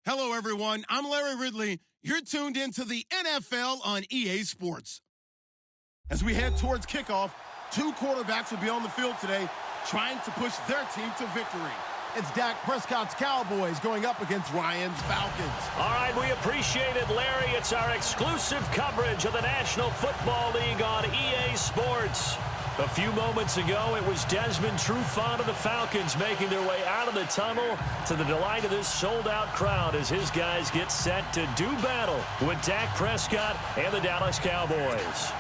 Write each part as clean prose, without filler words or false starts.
Hello, everyone. I'm Larry Ridley. You're tuned into the NFL on EA Sports. As we head towards kickoff, two quarterbacks will be on the field today trying to push their team to victory. It's Dak Prescott's Cowboys going up against Ryan's Falcons. All right, we appreciate it, Larry. It's our exclusive coverage of the National Football League on EA Sports. A few moments ago, it was Desmond Trufant of the Falcons making their way out of the tunnel to the delight of this sold-out crowd as his guys get set to do battle with Dak Prescott and the Dallas Cowboys.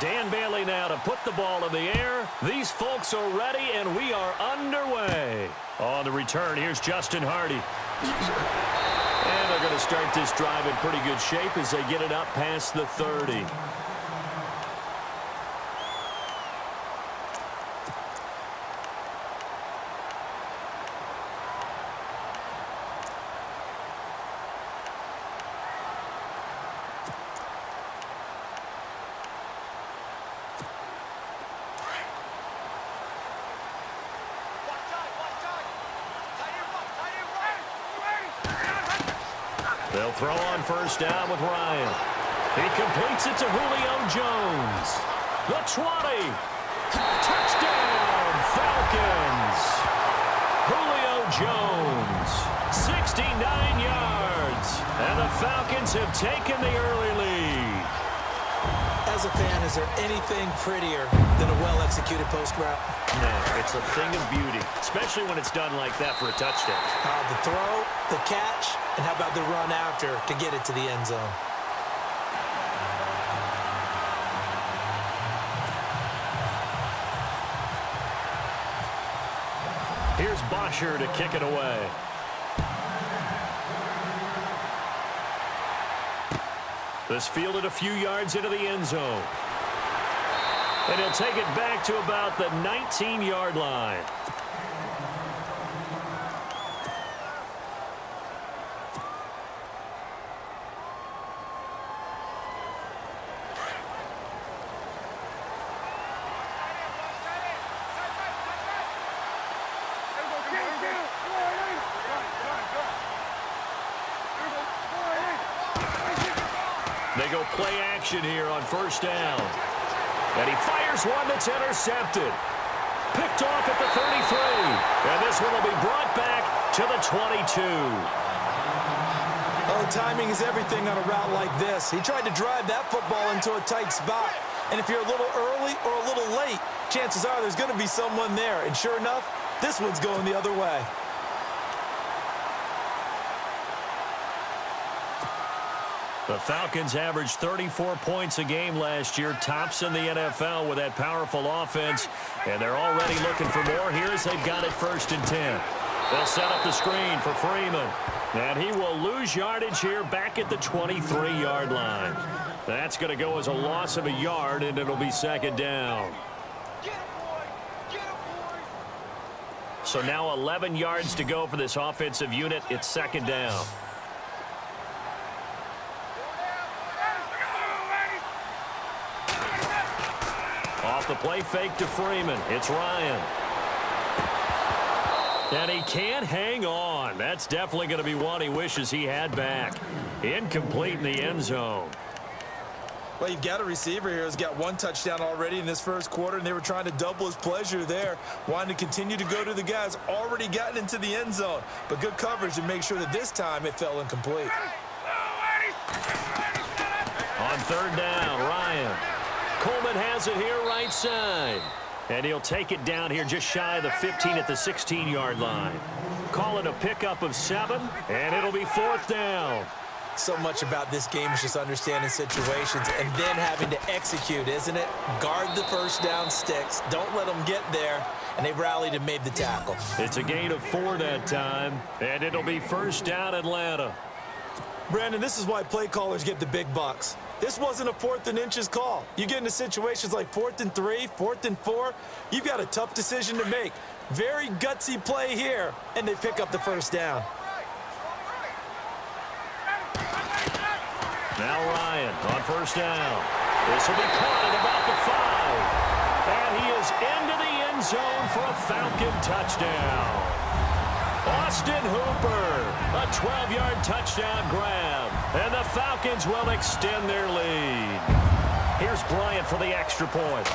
Dan Bailey now to put the ball in the air. These folks are ready, and we are underway. On the return, here's Justin Hardy. And they're going to start this drive in pretty good shape as they get it up past the 30. They'll throw on first down with Ryan. He completes it to Julio Jones. The 20. Touchdown, Falcons. Julio Jones, 69 yards. And the Falcons have taken the early lead. As a fan, is there anything prettier than a well-executed post route? No, it's a thing of beauty, especially when it's done like that for a touchdown. The throw, the catch, and how about the run after to get it to the end zone? Here's Bosher to kick it away. This fielded a few yards into the end zone. And he'll take it back to about the 19-yard line. They go play action here on first down. And he fires one that's intercepted. Picked off at the 33. And this one will be brought back to the 22. Oh, timing is everything on a route like this. He tried to drive that football into a tight spot. And if you're a little early or a little late, chances are there's going to be someone there. And sure enough, this one's going the other way. The Falcons averaged 34 points a game last year, tops in the NFL with that powerful offense, and they're already looking for more here as they've got it 1st and 10. They'll set up the screen for Freeman, and he will lose yardage here back at the 23-yard line. That's going to go as a loss of a yard, and it'll be 2nd down. So now 11 yards to go for this offensive unit. It's 2nd down. Off the play fake to Freeman. It's Ryan. And he can't hang on. That's definitely going to be one he wishes he had back. Incomplete in the end zone. Well, you've got a receiver here who's got one touchdown already in this first quarter, and they were trying to double his pleasure there, wanting to continue to go to the guys already gotten into the end zone. But good coverage to make sure that this time it fell incomplete. On 3rd down, Ryan. Coleman has it here right side. And he'll take it down here just shy of the 15 at the 16-yard line. Call it a pickup of 7, and it'll be 4th down. So much about this game is just understanding situations and then having to execute, isn't it? Guard the first down sticks. Don't let them get there. And they rallied and made the tackle. It's a gain of 4 that time, and it'll be 1st down Atlanta. Brandon, this is why play callers get the big bucks. This wasn't a 4th and inches call. You get into situations like 4th and 3, 4th and 4, you've got a tough decision to make. Very gutsy play here, and they pick up the first down. Now Ryan on first down. This will be caught at about the 5. And he is into the end zone for a Falcon touchdown. Austin Hooper, a 12-yard touchdown grab. And the Falcons will extend their lead. Here's Bryant for the extra point.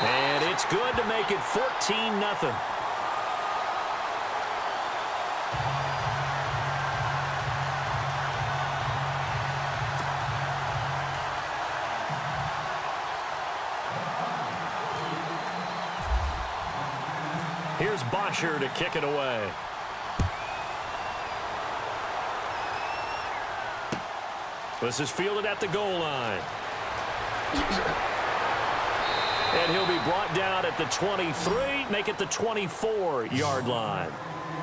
And it's good to make it 14-0. Here's Bosher to kick it away. This is fielded at the goal line. And he'll be brought down at the 23, make it the 24-yard line.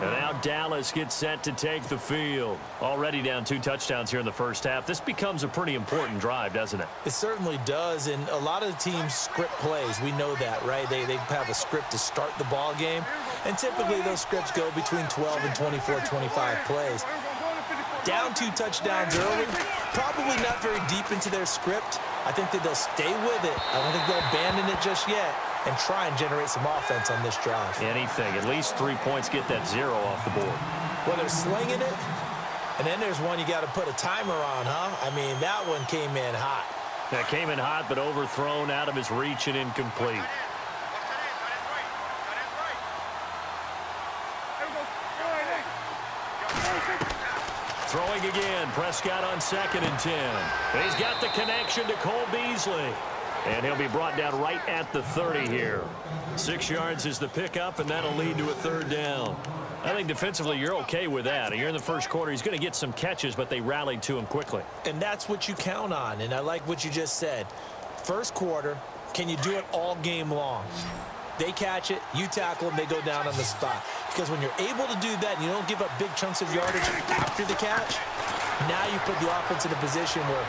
And now Dallas gets set to take the field. Already down 2 touchdowns here in the first half. This becomes a pretty important drive, doesn't it? It certainly does, and a lot of the teams script plays. We know that, right? They have a script to start the ball game, and typically those scripts go between 12 and 24, 25 plays. Down 2 touchdowns early, probably not very deep into their script. I think that they'll stay with it. I don't think they'll abandon it just yet and try and generate some offense on this drive. Anything. At least 3 points, get that 0 off the board. Well, they're slinging it, and then there's one you got to put a timer on, huh? I mean, that one came in hot. That came in hot, but overthrown, out of his reach, and incomplete. Throwing again, Prescott on 2nd and 10. He's got the connection to Cole Beasley. And he'll be brought down right at the 30 here. 6 yards is the pickup, and that'll lead to a 3rd down. I think defensively you're okay with that. You're in the first quarter. He's going to get some catches, but they rallied to him quickly. And that's what you count on, and I like what you just said. First quarter, can you do it all game long? They catch it, you tackle them, they go down on the spot. Because when you're able to do that and you don't give up big chunks of yardage after the catch, now you put the offense in a position where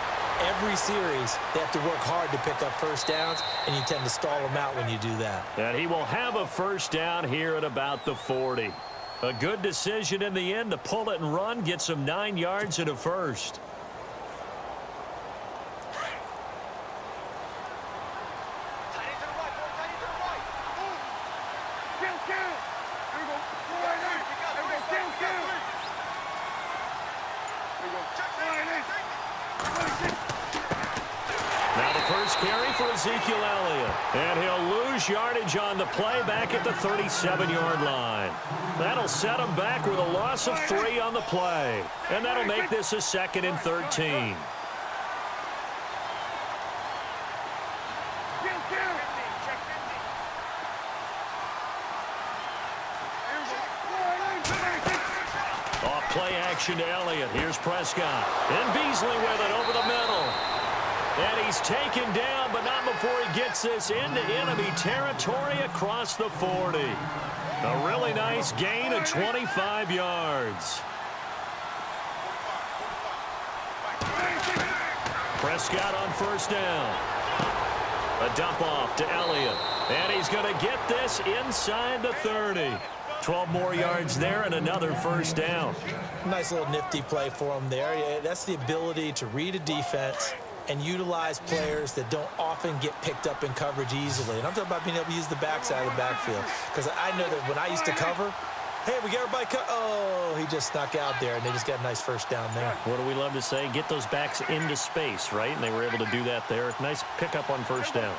every series they have to work hard to pick up first downs, and you tend to stall them out when you do that. And he will have a first down here at about the 40. A good decision in the end to pull it and run, get some 9 yards and a first. Now the first carry for Ezekiel Elliott. And he'll lose yardage on the play back at the 37-yard line. That'll set him back with a loss of 3 on the play. And that'll make this a 2nd and 13. Off play action to Elliott. Here's Prescott. And Beasley with it over the middle. And he's taken down, but not before he gets this into enemy territory across the 40. A really nice gain of 25 yards. Prescott on first down. A dump off to Elliott. And he's going to get this inside the 30. 12 more yards there and another first down. Nice little nifty play for him there. Yeah, that's the ability to read a defense and utilize players that don't often get picked up in coverage easily. And I'm talking about being able to use the backside of the backfield. Because I know that when I used to cover, hey, we got everybody oh, he just snuck out there, and they just got a nice first down there. What do we love to say? Get those backs into space, right? And they were able to do that there. Nice pickup on first down.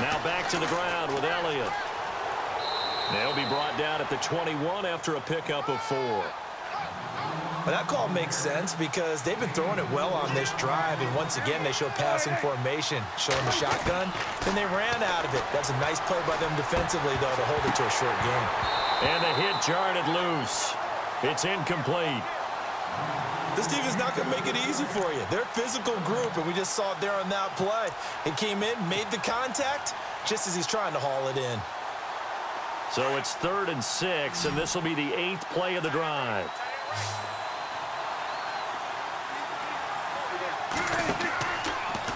Now back to the ground with Elliott. They'll be brought down at the 21 after a pickup of 4. Well, that call makes sense because they've been throwing it well on this drive, and once again they show passing formation, showing the shotgun, then they ran out of it. That's a nice play by them defensively, though, to hold it to a short game. And the hit jarred it loose. It's incomplete. This defense is not going to make it easy for you. They're a physical group, and we just saw it there on that play. It came in, made the contact, just as he's trying to haul it in. So it's 3rd and 6, and this will be the 8th play of the drive.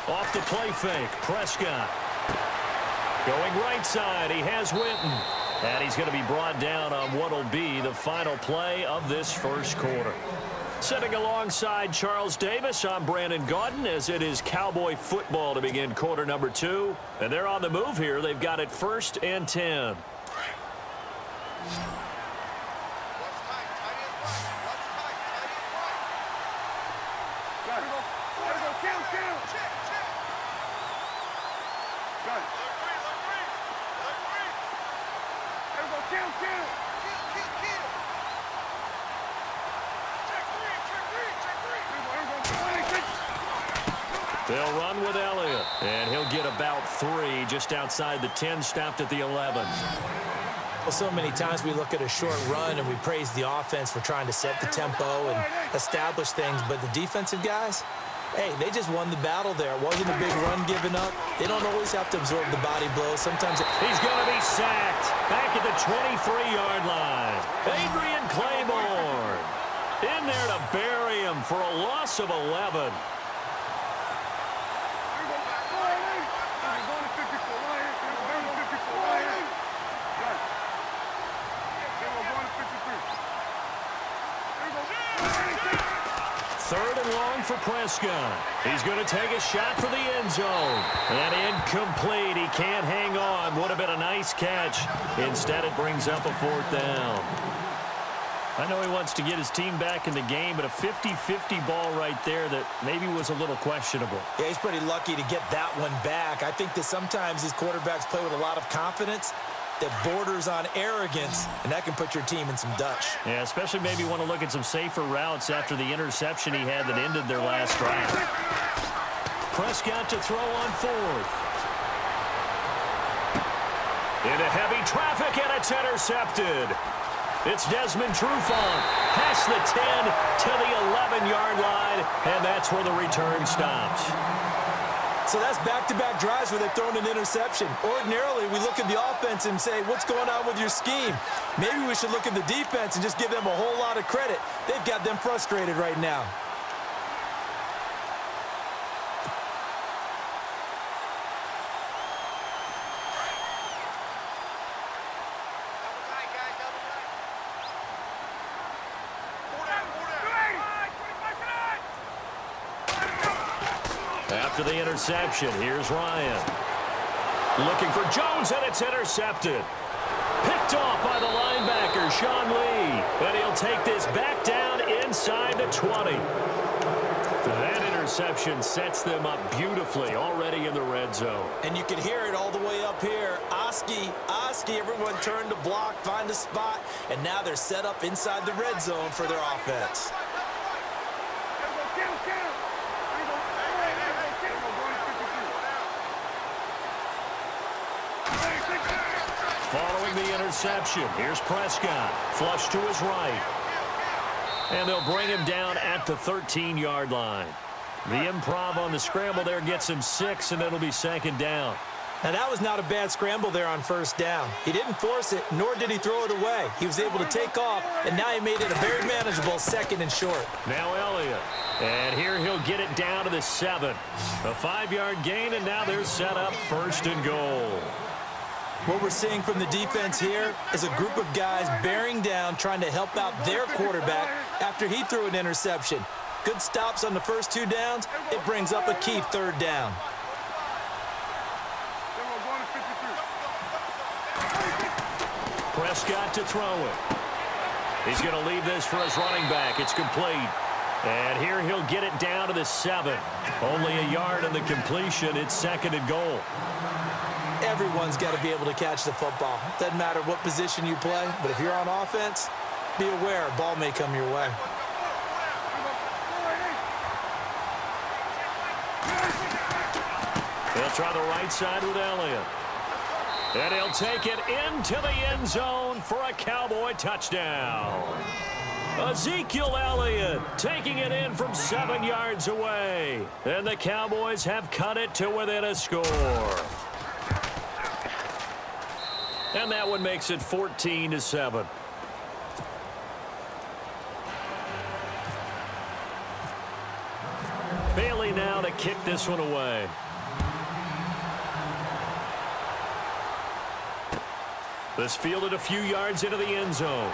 Off the play fake, Prescott. Going right side, he has Witten. And he's going to be brought down on what will be the final play of this first quarter. Sitting alongside Charles Davis, I'm Brandon Gaudin, as it is Cowboy football to begin quarter number 2. And they're on the move here. They've got it 1st and 10. They'll run with Elliott, and he'll get about 3 just outside the 10, stopped at the 11. Well, so many times we look at a short run and we praise the offense for trying to set the tempo and establish things, but the defensive guys, hey, they just won the battle there. It wasn't a big run given up. They don't always have to absorb the body blows. Sometimes he's going to be sacked back at the 23-yard line. Adrian Claiborne in there to bury him for a loss of 11. Third and long for Prescott. He's going to take a shot for the end zone. And incomplete. He can't hang on. Would have been a nice catch. Instead, it brings up a 4th down. I know he wants to get his team back in the game, but a 50-50 ball right there that maybe was a little questionable. Yeah, he's pretty lucky to get that one back. I think that sometimes these quarterbacks play with a lot of confidence that borders on arrogance, and that can put your team in some Dutch. Yeah, especially maybe want to look at some safer routes after the interception he had that ended their last drive. Prescott to throw on 4th. Into heavy traffic, and it's intercepted. It's Desmond Trufant past the 10 to the 11-yard line, and that's where the return stops. So that's back-to-back drives where they've thrown an interception. Ordinarily, we look at the offense and say, what's going on with your scheme? Maybe we should look at the defense and just give them a whole lot of credit. They've got them frustrated right now. After the interception, here's Ryan. Looking for Jones, and it's intercepted. Picked off by the linebacker, Sean Lee. And he'll take this back down inside the 20. That interception sets them up beautifully already in the red zone. And you can hear it all the way up here. Oski, everyone turned to block, find a spot, and now they're set up inside the red zone for their offense. Following the interception, here's Prescott. Flush to his right. And they'll bring him down at the 13-yard line. The improv on the scramble there gets him 6, and it'll be 2nd down. Now, that was not a bad scramble there on 1st down. He didn't force it, nor did he throw it away. He was able to take off, and now he made it a very manageable 2nd and short. Now Elliott. And here he'll get it down to the 7. A 5-yard gain, and now they're set up 1st and goal. What we're seeing from the defense here is a group of guys bearing down, trying to help out their quarterback after he threw an interception. Good stops on the first 2 downs. It brings up a key 3rd down. Prescott to throw it. He's going to leave this for his running back. It's complete. And here he'll get it down to the 7. Only a yard in the completion. It's 2nd and goal. Everyone's got to be able to catch the football. Doesn't matter what position you play, but if you're on offense, be aware a ball may come your way. They'll try the right side with Elliott. And he'll take it into the end zone for a Cowboy touchdown. Ezekiel Elliott taking it in from 7 yards away. And the Cowboys have cut it to within a score. And that one makes it 14-7. Bailey now to kick this one away. This fielded a few yards into the end zone.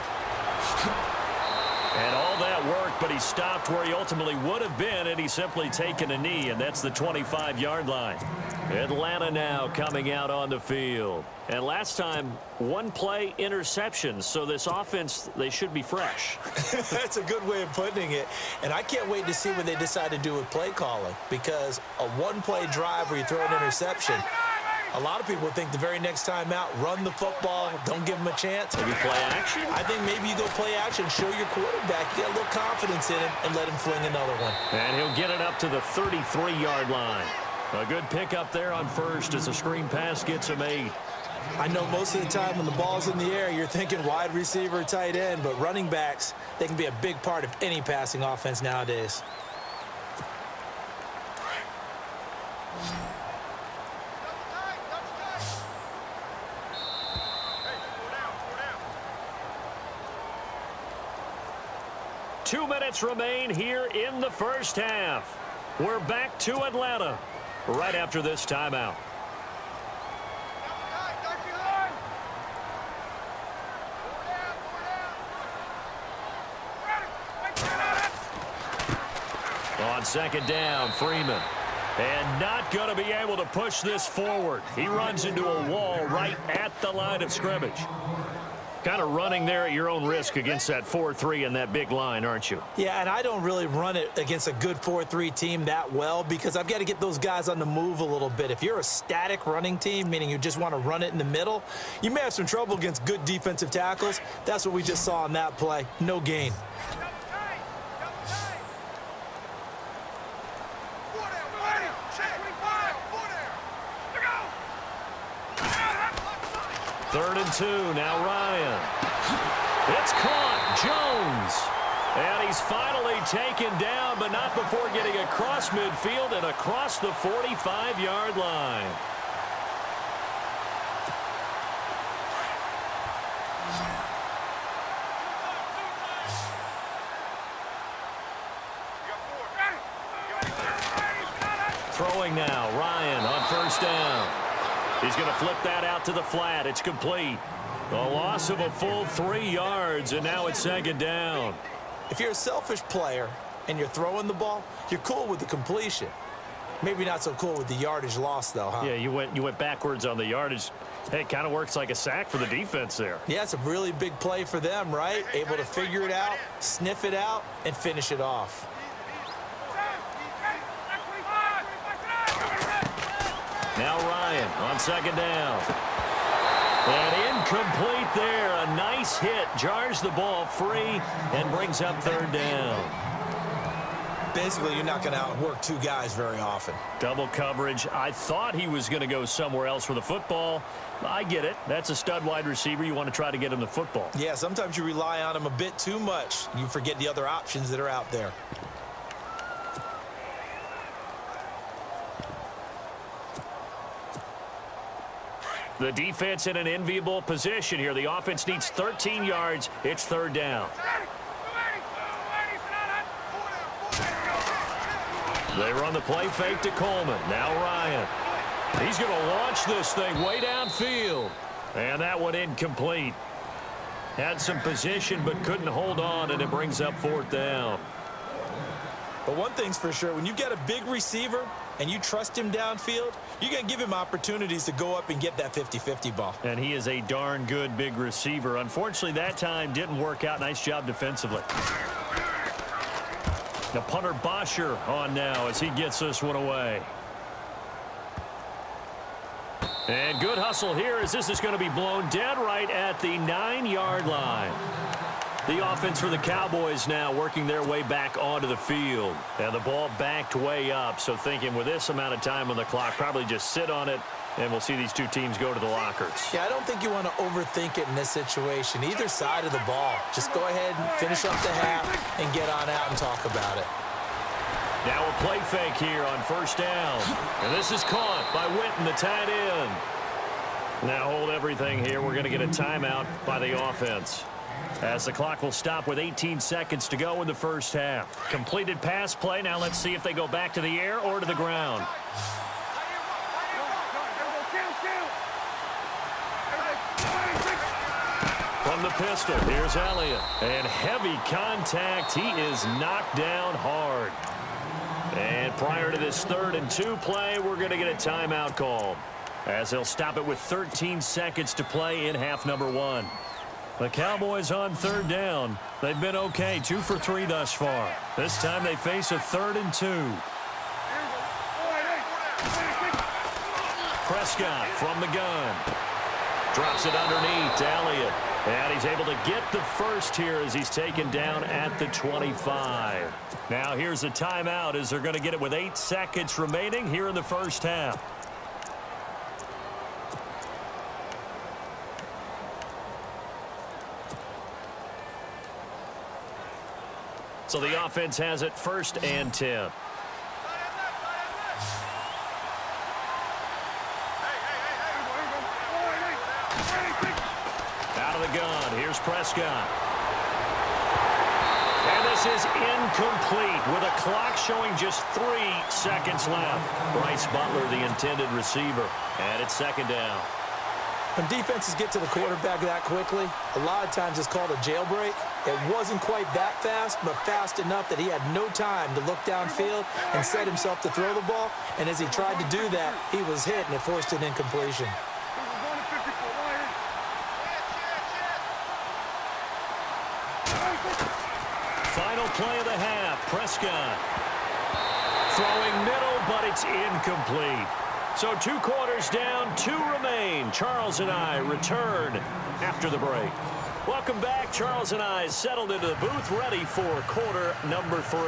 And all that work but he stopped where he ultimately would have been, and he's simply taken a knee, and that's the 25-yard line. Atlanta now coming out on the field. And last time, one-play interceptions, so this offense, they should be fresh. That's a good way of putting it. And I can't wait to see what they decide to do with play calling, because a one-play drive where you throw an interception, a lot of people think the very next time out, run the football, don't give them a chance. Maybe play action? I think maybe you go play action, show your quarterback, get a little confidence in him, and let him fling another one. And he'll get it up to the 33-yard line. A good pickup there on first as a screen pass gets him 8. I know most of the time when the ball's in the air, you're thinking wide receiver, tight end, but running backs, they can be a big part of any passing offense nowadays. Two minutes remain here in the first half. We're back to Atlanta right after this timeout. On second down, Freeman. And not going to be able to push this forward. He runs into a wall right at the line of scrimmage. Kind of running there at your own risk against that 4-3 and that big line, aren't you? Yeah, and I don't really run it against a good 4-3 team that well because I've got to get those guys on the move a little bit. If you're a static running team, meaning you just want to run it in the middle, you may have some trouble against good defensive tackles. That's what we just saw on that play. No gain. Third and 2, now Ryan. It's caught, Jones. And he's finally taken down, but not before getting across midfield and across the 45-yard line. Throwing now, Ryan on first down. He's going to flip that out to the flat. It's complete. A loss of a full 3 yards, and now it's second down. If you're a selfish player and you're throwing the ball, you're cool with the completion. Maybe not so cool with the yardage loss, though, huh? Yeah, you went backwards on the yardage. Hey, it kind of works like a sack for the defense there. Yeah, it's a really big play for them, right? Able to figure it out, sniff it out, and finish it off. Now Ryan on second down. And incomplete there. A nice hit. Jars the ball free and brings up third down. Basically, you're not going to outwork two guys very often. Double coverage. I thought he was going to go somewhere else for the football. I get it. That's a stud wide receiver. You want to try to get him the football. Yeah, sometimes you rely on him a bit too much. You forget the other options that are out there. The defense in an enviable position here. The offense needs 13 yards. It's third down. They run the play fake to Coleman. Now Ryan. He's going to launch this thing way downfield. And that one incomplete. Had some position but couldn't hold on, and it brings up fourth down. But one thing's for sure, when you get a big receiver and you trust him downfield, you're going to give him opportunities to go up and get that 50-50 ball. And he is a darn good big receiver. Unfortunately, that time didn't work out. Nice job defensively. Now punter Bosher on now as he gets this one away. And good hustle here as this is going to be blown dead right at the 9-yard line. The offense for the Cowboys now working their way back onto the field. And the ball backed way up. So thinking with this amount of time on the clock, probably just sit on it, and we'll see these two teams go to the lockers. Yeah, I don't think you want to overthink it in this situation. Either side of the ball. Just go ahead and finish up the half and get on out and talk about it. Now a play fake here on first down. And this is caught by Witten, the tight end. Now hold everything here. We're going to get a timeout by the offense, as the clock will stop with 18 seconds to go in the first half. Completed pass play. Now let's see if they go back to the air or to the ground. From From the pistol, here's Elliott. And heavy contact. He is knocked down hard. And prior to this 3rd and 2 play, we're going to get a timeout call, as they'll stop it with 13 seconds to play in half number 1. The Cowboys on 3rd down. They've been okay, 2 for 3 thus far. This time they face a 3rd and 2. Prescott from the gun. Drops it underneath to Elliott. And he's able to get the first here as he's taken down at the 25. Now here's a timeout as they're going to get it with 8 seconds remaining here in the first half. So the offense has it 1st and 10. Out of the gun, here's Prescott. And this is incomplete with a clock showing just 3 seconds left. Bryce Butler, the intended receiver. And it's 2nd down. When defenses get to the quarterback that quickly, a lot of times it's called a jailbreak. It wasn't quite that fast, but fast enough that he had no time to look downfield and set himself to throw the ball. And as he tried to do that, he was hit, and it forced an incompletion. Final play of the half. Prescott throwing middle, but it's incomplete. So 2 quarters down, 2 remain. Charles and I return after the break. Welcome back. Charles and I settled into the booth, ready for quarter number 3.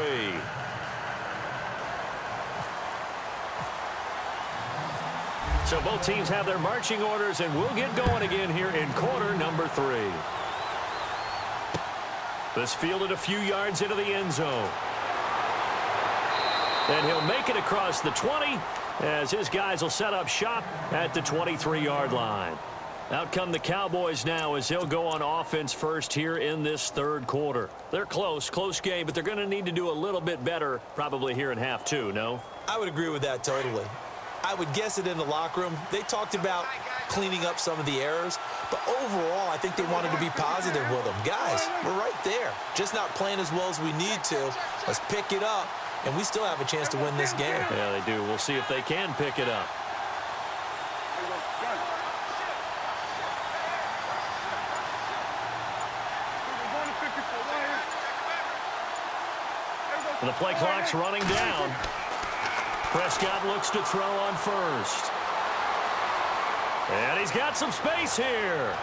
So both teams have their marching orders, and we'll get going again here in quarter number 3. This fielded a few yards into the end zone. And he'll make it across the 20 as his guys will set up shop at the 23-yard line. Out come the Cowboys now as they'll go on offense first here in this 3rd quarter. They're close game, but they're going to need to do a little bit better probably here in half 2, no? I would agree with that totally. I would guess it in the locker room. They talked about cleaning up some of the errors, but overall, I think they wanted to be positive with them. Guys, we're right there. Just not playing as well as we need to. Let's pick it up, and we still have a chance to win this game. Yeah, they do. We'll see if they can pick it up. And the play clock's running down. Prescott looks to throw on first. And he's got some space here.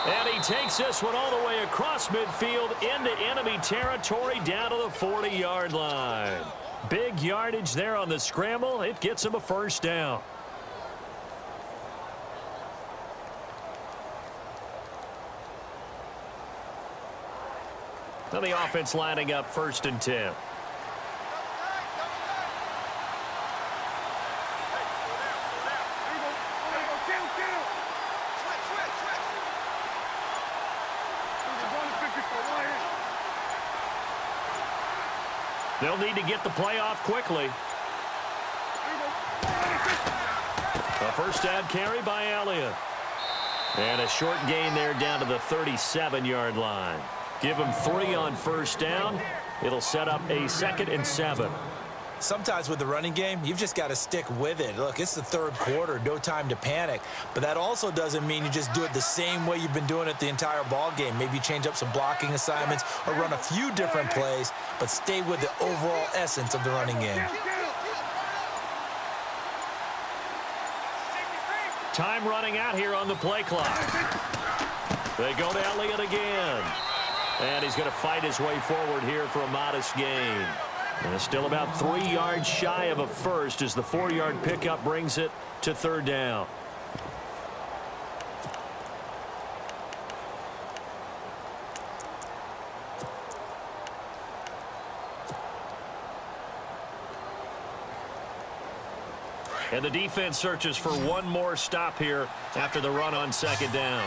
And he takes this one all the way across midfield into enemy territory down to the 40-yard line. Big yardage there on the scramble. It gets him a 1st down. Now the offense lining up 1st and 10. They'll need to get the play off quickly. A 1st down carry by Elliott. And a short gain there down to the 37-yard line. Give him 3 on 1st down. It'll set up a 2nd and 7. Sometimes with the running game, you've just got to stick with it. Look, it's the 3rd quarter, no time to panic. But that also doesn't mean you just do it the same way you've been doing it the entire ball game. Maybe change up some blocking assignments or run a few different plays, but stay with the overall essence of the running game. Time running out here on the play clock. They go to Elliott again. And he's going to fight his way forward here for a modest gain. And it's still about 3 yards shy of a first as the 4-yard pickup brings it to 3rd down. And the defense searches for one more stop here after the run on 2nd down.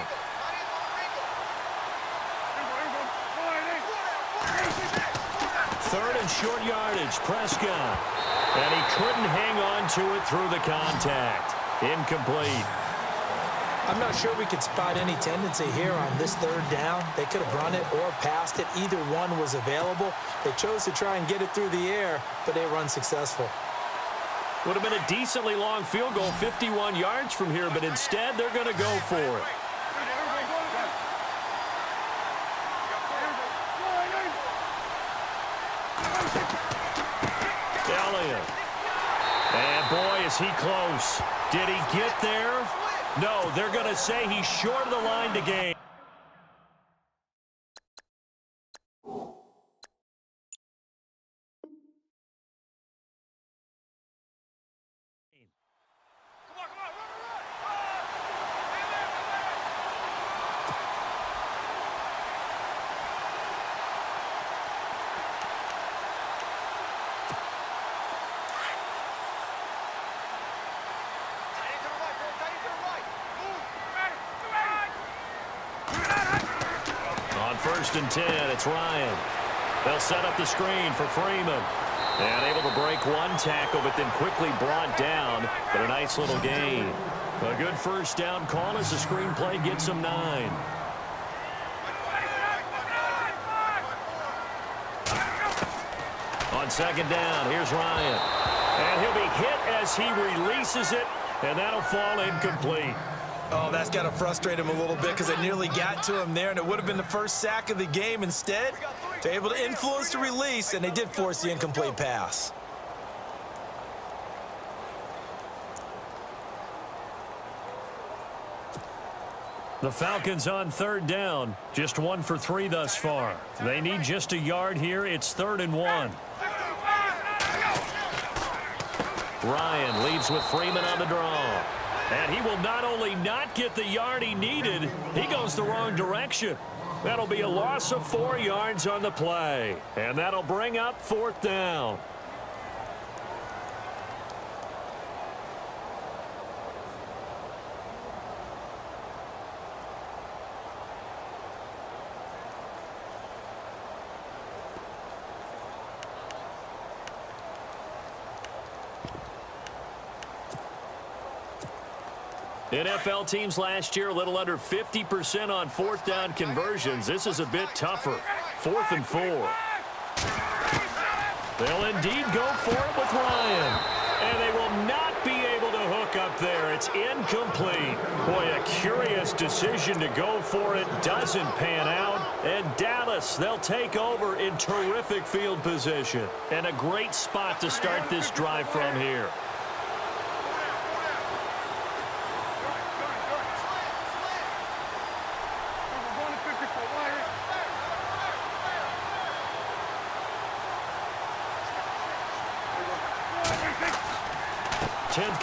Third and short yardage, Prescott. And he couldn't hang on to it through the contact. Incomplete. I'm not sure we could spot any tendency here on this third down. They could have run it or passed it. Either one was available. They chose to try and get it through the air, but they were unsuccessful. Would have been a decently long field goal, 51 yards from here, but instead they're going to go for it. Elliott. And boy, is he close. Did he get there? No, they're going to say he's short of the line to gain. First and 10, it's Ryan. They'll set up the screen for Freeman. And able to break one tackle, but then quickly brought down. But a nice little gain. A good first down call as the screenplay gets him 9. On second down, here's Ryan. And he'll be hit as he releases it, and that'll fall incomplete. Oh, that's got to frustrate him a little bit because they nearly got to him there, and it would have been the first sack of the game. Instead, they're able to influence the release, and they did force the incomplete pass. The Falcons on third down, just 1 for 3 thus far. They need just a yard here. It's 3rd and 1. Ryan leads with Freeman on the draw. And he will not only not get the yard he needed, he goes the wrong direction. That'll be a loss of 4 yards on the play. And that'll bring up 4th down. NFL teams last year a little under 50% on 4th down conversions. This is a bit tougher. 4th and 4. They'll indeed go for it with Ryan. And they will not be able to hook up there. It's incomplete. Boy, a curious decision to go for it. Doesn't pan out. And Dallas, they'll take over in terrific field position. And a great spot to start this drive from here.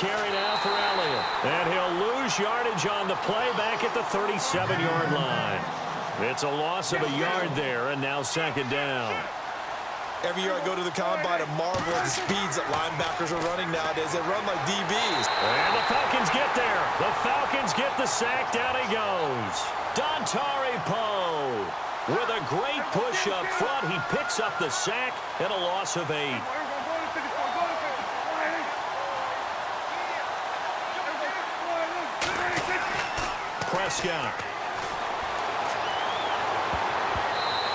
Carry now for Elliott. And he'll lose yardage on the play back at the 37-yard line. It's a loss of a yard there, and now 2nd down. Every year I go to the combine and marvel at the speeds that linebackers are running nowadays. They run like DBs. And the Falcons get there. The Falcons get the sack. Down he goes. Dontari Poe with a great push up front. He picks up the sack and a loss of 8. Prescott.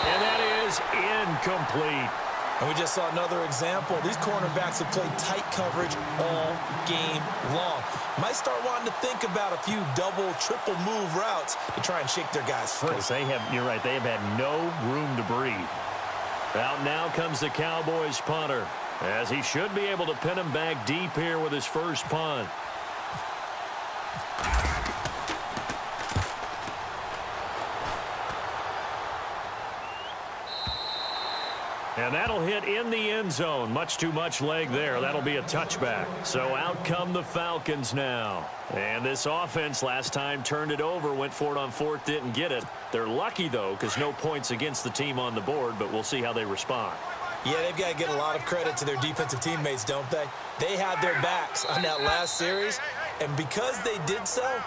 And that is incomplete. And we just saw another example. These cornerbacks have played tight coverage all game long. Might start wanting to think about a few double, triple move routes to try and shake their guys free. You're right, they have had no room to breathe. Out now comes the Cowboys punter, as he should be able to pin him back deep here with his first punt. And that'll hit in the end zone. Much too much leg there. That'll be a touchback. So out come the Falcons now. And this offense last time turned it over, went for it on 4th, didn't get it. They're lucky, though, because no points against the team on the board, but we'll see how they respond. Yeah, they've got to get a lot of credit to their defensive teammates, don't they? They had their backs on that last series, and because they did so,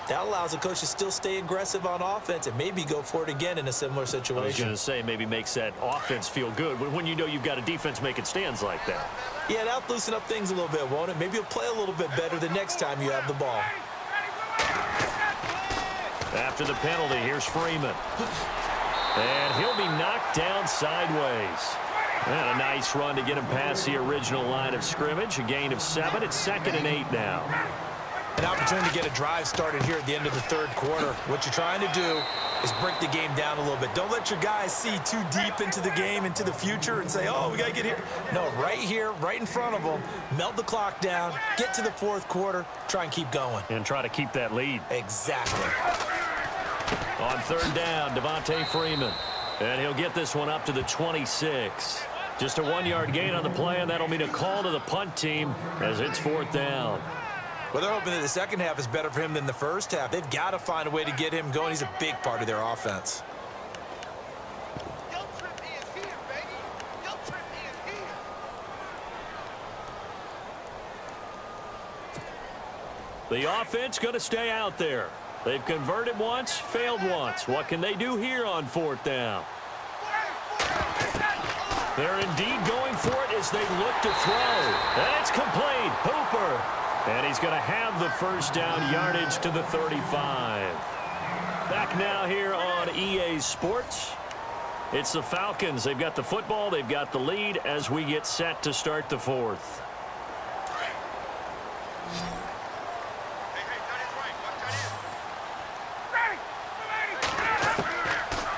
that allows the coach to still stay aggressive on offense and maybe go for it again in a similar situation. I was going to say, maybe makes that offense feel good when you know you've got a defense making stands like that. Yeah, that'll loosen up things a little bit, won't it? Maybe you'll play a little bit better the next time you have the ball. After the penalty, here's Freeman. And he'll be knocked down sideways. And a nice run to get him past the original line of scrimmage. A gain of 7. It's 2nd and 8 now. An opportunity to get a drive started here at the end of the third quarter. What you're trying to do is break the game down a little bit. Don't let your guys see too deep into the game, into the future, and say, oh, we got to get here. No, right here, right in front of them, melt the clock down, get to the fourth quarter, try and keep going. And try to keep that lead. Exactly. On 3rd down, Devontae Freeman. And he'll get this one up to the 26. Just a 1-yard gain on the play, and that'll mean a call to the punt team as it's 4th down. Well, they're hoping that the second half is better for him than the first half. They've got to find a way to get him going. He's a big part of their offense. The offense going to stay out there. They've converted once, failed once. What can they do here on 4th down? They're indeed going for it as they look to throw. And it's complete. Hooper. And he's going to have the first down, yardage to the 35. Back now here on EA Sports. It's the Falcons. They've got the football. They've got the lead as we get set to start the 4th.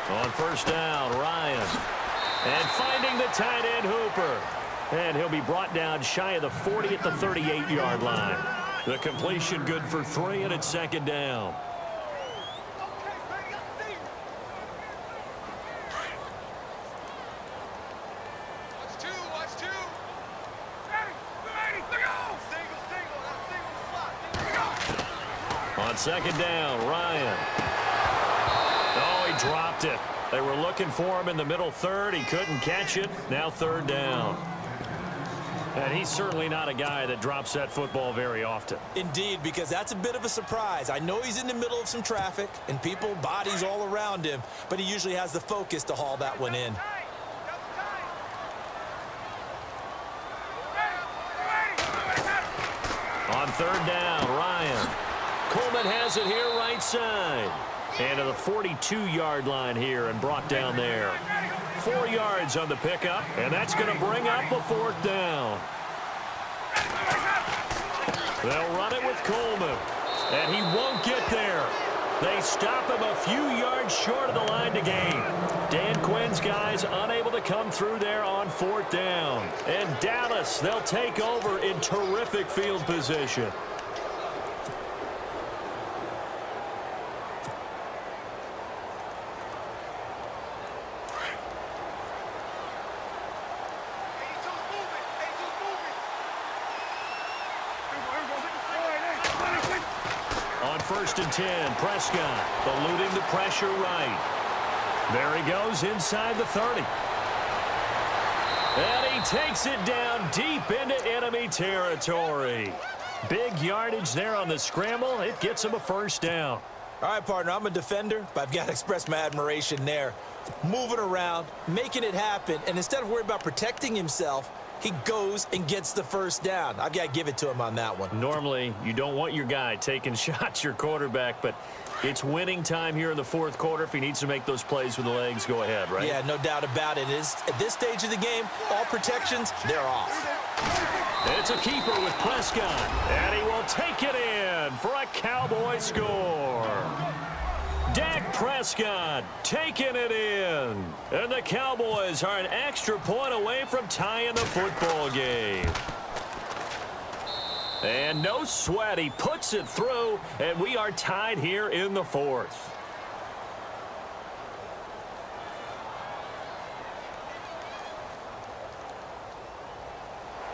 On 1st down, Ryan. And finding the tight end, Hooper. And he'll be brought down shy of the 40 at the 38-yard line. The completion good for 3, and it's 2nd down. On 2nd down, Ryan. Oh, he dropped it. They were looking for him in the middle third. He couldn't catch it. Now 3rd down. And he's certainly not a guy that drops that football very often. Indeed, because that's a bit of a surprise. I know he's in the middle of some traffic and people, bodies all around him, but he usually has the focus to haul that one in. On 3rd down, Ryan. Coleman has it here right side. And to the 42-yard line here and brought down there. 4 yards on the pickup, and that's going to bring up a 4th down. They'll run it with Coleman, and he won't get there. They stop him a few yards short of the line to gain. Dan Quinn's guys unable to come through there on 4th down. And Dallas, they'll take over in terrific field position. On 1st and 10, Prescott eluding the pressure right. There he goes inside the 30. And he takes it down deep into enemy territory. Big yardage there on the scramble. It gets him a 1st down. All right, partner, I'm a defender, but I've got to express my admiration there. Moving around, making it happen, and instead of worrying about protecting himself, he goes and gets the 1st down. I've got to give it to him on that one. Normally, you don't want your guy taking shots, your quarterback, but it's winning time here in the 4th quarter. If he needs to make those plays with the legs, go ahead, right? Yeah, no doubt about it. At this stage of the game, all protections, they're off. It's a keeper with Prescott, and he will take it in for a Cowboy score. Dak Prescott taking it in. And the Cowboys are an extra point away from tying the football game. And no sweat. He puts it through, and we are tied here in the 4th.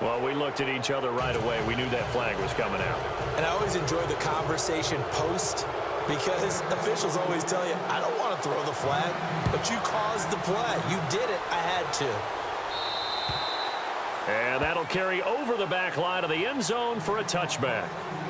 Well, we looked at each other right away. We knew that flag was coming out. And I always enjoy the conversation post, because officials always tell you, I don't want to throw the flag, but you caused the play. You did it. I had to. And that'll carry over the back line of the end zone for a touchback.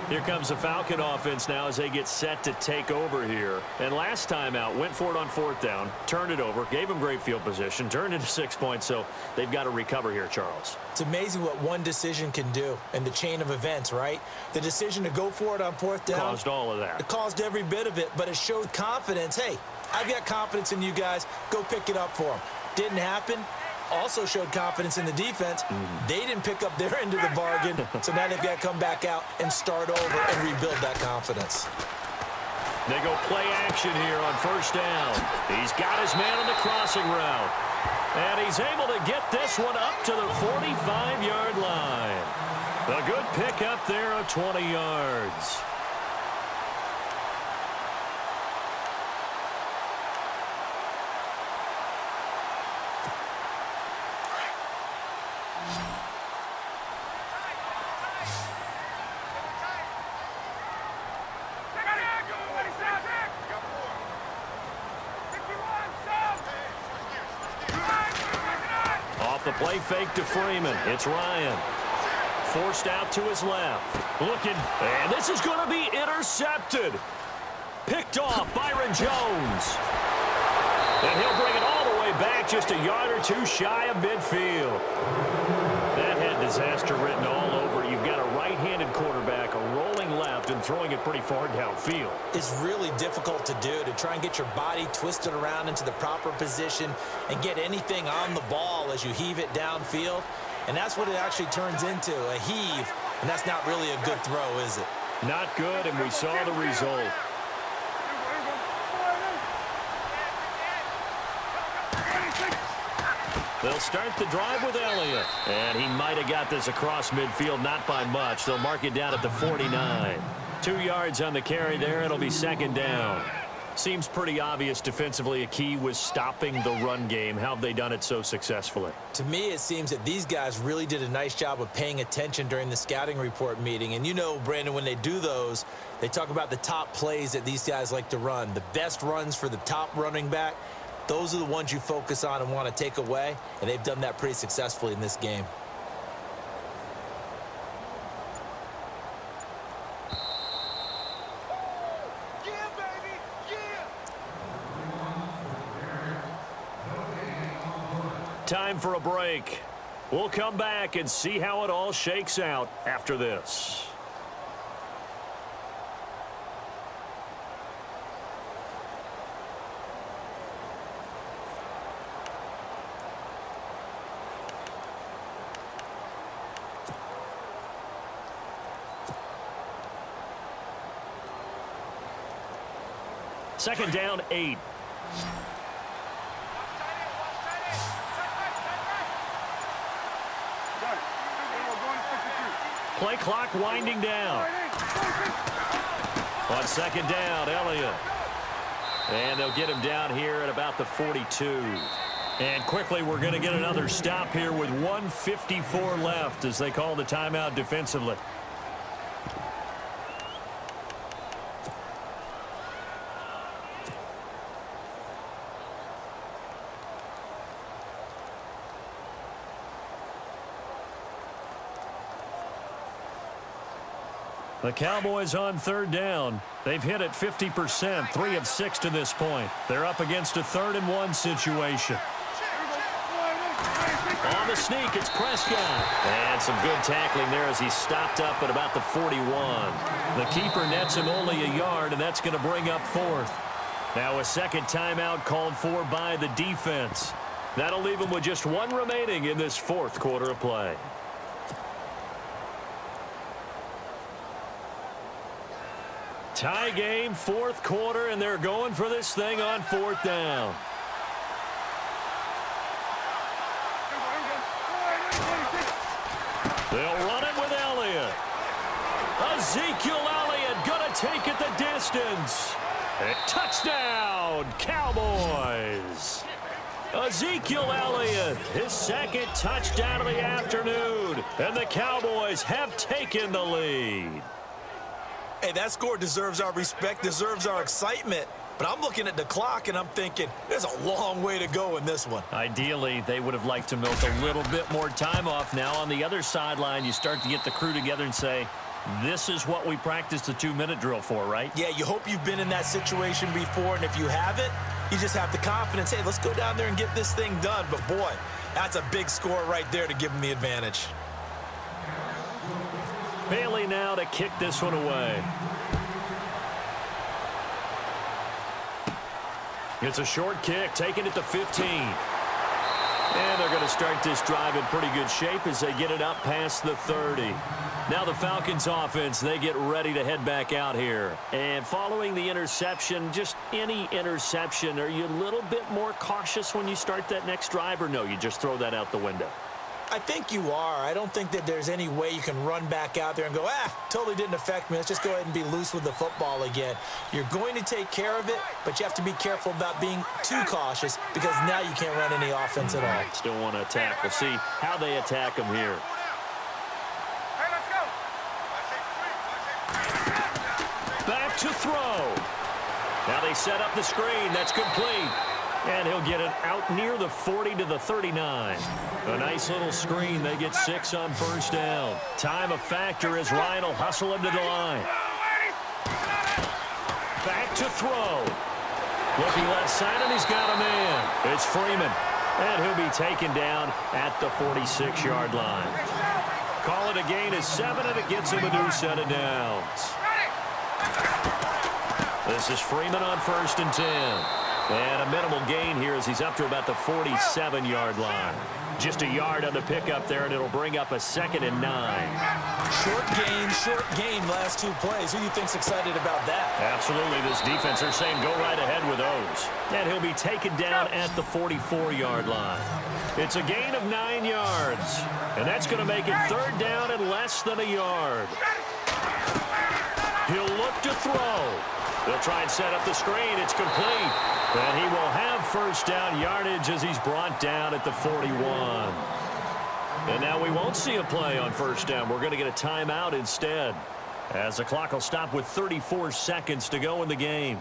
Here comes the Falcon offense now as they get set to take over here. And last time out, went for it on 4th down, turned it over, gave them great field position, turned into 6 points, so they've got to recover here, Charles. It's amazing what one decision can do in the chain of events, right? The decision to go for it on 4th down. Caused all of that. It caused every bit of it, but it showed confidence. Hey, I've got confidence in you guys. Go pick it up for them. Didn't happen. Also showed confidence in the defense. They didn't pick up their end of the bargain, so now they've got to come back out and start over and rebuild that confidence. They go play action here on 1st down. He's got his man on the crossing route. And he's able to get this one up to the 45-yard line. A good pickup there of 20 yards. The play fake to Freeman. It's Ryan. Forced out to his left. Looking, and this is going to be intercepted. Picked off Byron Jones. And he'll bring it all the way back just a yard or two shy of midfield. That had disaster written all over it. You've got a right-handed quarterback, a rolling left, and throwing it pretty far downfield. It's really difficult to do, to try and get your body twisted around into the proper position and get anything on the ball as you heave it downfield. And that's what it actually turns into, a heave. And that's not really a good throw, is it? Not good, and we saw the result. They'll start the drive with Elliott. And he might have got this across midfield, not by much. They'll mark it down at the 49. 2 yards on the carry there. It'll be 2nd down. Seems pretty obvious defensively a key was stopping the run game. How have they done it so successfully? To me, it seems that these guys really did a nice job of paying attention during the scouting report meeting. And you know, Brandon, when they do those, they talk about the top plays that these guys like to run. The best runs for the top running back. Those are the ones you focus on and want to take away, and they've done that pretty successfully in this game. Yeah, baby! Yeah! Time for a break. We'll come back and see how it all shakes out after this. Second down, 8. Play clock winding down. On 2nd down, Elliott. And they'll get him down here at about the 42. And quickly, we're going to get another stop here with 1:54 left as they call the timeout defensively. The Cowboys on 3rd down. They've hit it 50%, 3 of 6 to this point. They're up against a 3rd and 1 situation. On the sneak, it's Prescott. And some good tackling there as he stopped up at about the 41. The keeper nets him only a yard, and that's going to bring up 4th. Now a second timeout called for by the defense. That'll leave him with just 1 remaining in this 4th quarter of play. Tie game, 4th quarter, and they're going for this thing on 4th down. They'll run it with Elliott. Ezekiel Elliott going to take it the distance. Touchdown, Cowboys. Ezekiel Elliott, his 2nd touchdown of the afternoon, and the Cowboys have taken the lead. Hey, that score deserves our respect, deserves our excitement. But I'm looking at the clock, and I'm thinking there's a long way to go in this one. Ideally, they would have liked to milk a little bit more time off. Now on the other sideline, you start to get the crew together and say, This is what we practiced the 2-minute drill for, right? Yeah, you hope you've been in that situation before, and if you haven't, you just have the confidence, hey, let's go down there and get this thing done. But, boy, that's a big score right there to give them the advantage. Bailey now to kick this one away. It's a short kick, taking it to 15. And they're going to start this drive in pretty good shape as they get it up past the 30. Now the Falcons offense, they get ready to head back out here. And following the interception, just any interception, are you a little bit more cautious when you start that next drive, or no, you just throw that out the window? I think you are. I don't think that there's any way you can run back out there and go, totally didn't affect me. Let's just go ahead and be loose with the football again. You're going to take care of it, but you have to be careful about being too cautious because now you can't run any offense at all. Still want to attack. We'll see how they attack them here. Hey, let's go. Back to throw. Now they set up the screen. That's complete. And he'll get it out near the 40 to the 39. A nice little screen. They get 6 on first down. Time a factor as Ryan will hustle him to the line. Back to throw. Looking left side, and he's got a man. It's Freeman. And he'll be taken down at the 46-yard line. Call it a gain of 7, and it gets him a new set of downs. This is Freeman on 1st and 10. And a minimal gain here as he's up to about the 47-yard line. Just a yard on the pickup there, and it'll bring up a 2nd and 9. Short gain, last 2 plays. Who do you think's excited about that? Absolutely. This defense, they're saying go right ahead with those. And he'll be taken down at the 44-yard line. It's a gain of 9 yards. And that's going to make it 3rd down and less than a yard. He'll look to throw. They'll try and set up the screen. It's complete. And he will have 1st down yardage as he's brought down at the 41. And now we won't see a play on 1st down. We're going to get a timeout instead, as the clock will stop with 34 seconds to go in the game.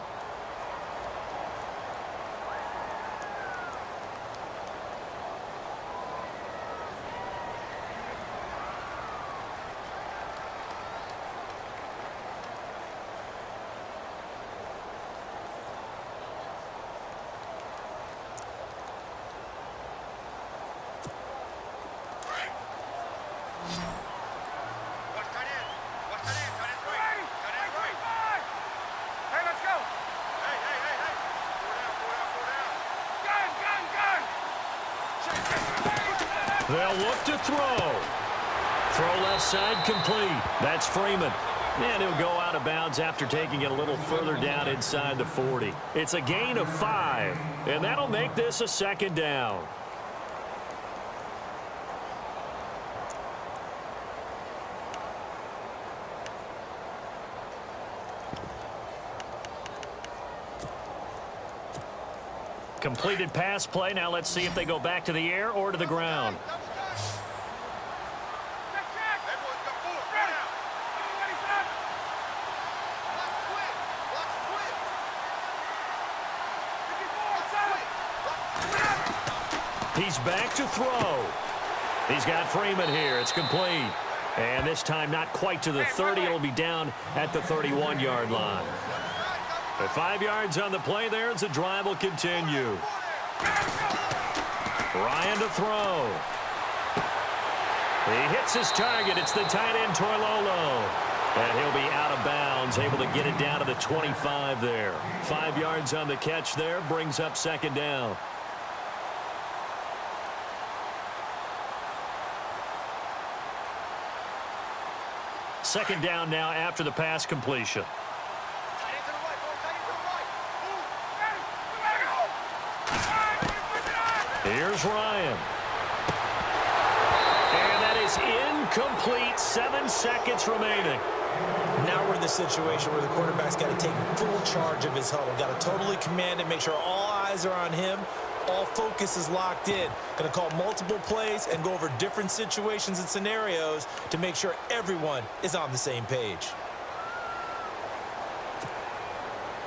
They'll look to throw. Throw left side complete. That's Freeman. And he'll go out of bounds after taking it a little further down inside the 40. It's a gain of 5, and that'll make this a 2nd down. Completed pass play. Now let's see if they go back to the air or to the ground. He's back to throw. He's got Freeman here. It's complete. And this time not quite to the 30. It'll be down at the 31-yard line. At 5 yards on the play there as the drive will continue. Ryan to throw. He hits his target. It's the tight end, Toilolo. And he'll be out of bounds, able to get it down to the 25 there. 5 yards on the catch there, brings up 2nd down. Second down now after the pass completion. Here's Ryan. And that is incomplete. 7 seconds remaining. Now we're in the situation where the quarterback's got to take full charge of his huddle. Got to totally command it, make sure all eyes are on him. All focus is locked in. Going to call multiple plays and go over different situations and scenarios to make sure everyone is on the same page.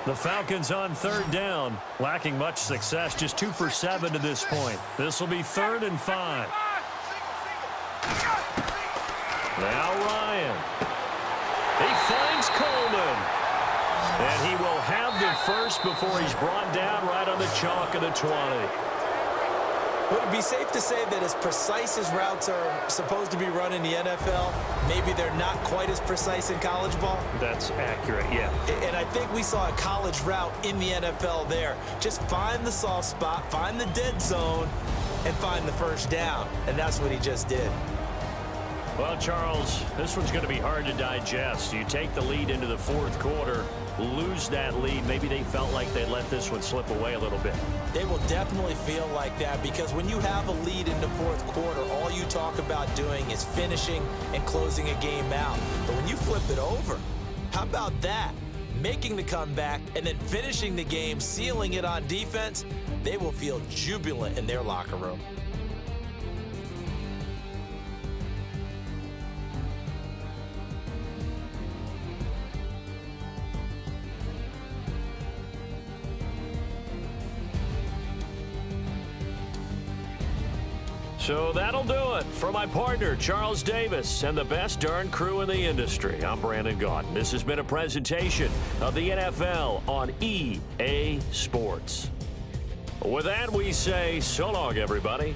The Falcons on 3rd down, lacking much success, just 2 for 7 to this point. This will be 3rd and 5. Now Ryan. He finds Coleman. And he will have the first before he's brought down right on the chalk of the 20. Would it be safe to say that as precise as routes are supposed to be run in the NFL, maybe they're not quite as precise in college ball? That's accurate, yeah. And I think we saw a college route in the NFL there. Just find the soft spot, find the dead zone, and find the first down. And that's what he just did. Well, Charles, this one's going to be hard to digest. You take the lead into the fourth quarter, lose that lead. Maybe they felt like they let this one slip away a little bit. They will definitely feel like that because when you have a lead in the fourth quarter, all you talk about doing is finishing and closing a game out. But when you flip it over, how about that? Making the comeback and then finishing the game, sealing it on defense, they will feel jubilant in their locker room. So that'll do it. For my partner, Charles Davis, and the best darn crew in the industry, I'm Brandon Gaudin. This has been a presentation of the NFL on EA Sports. With that, we say so long, everybody.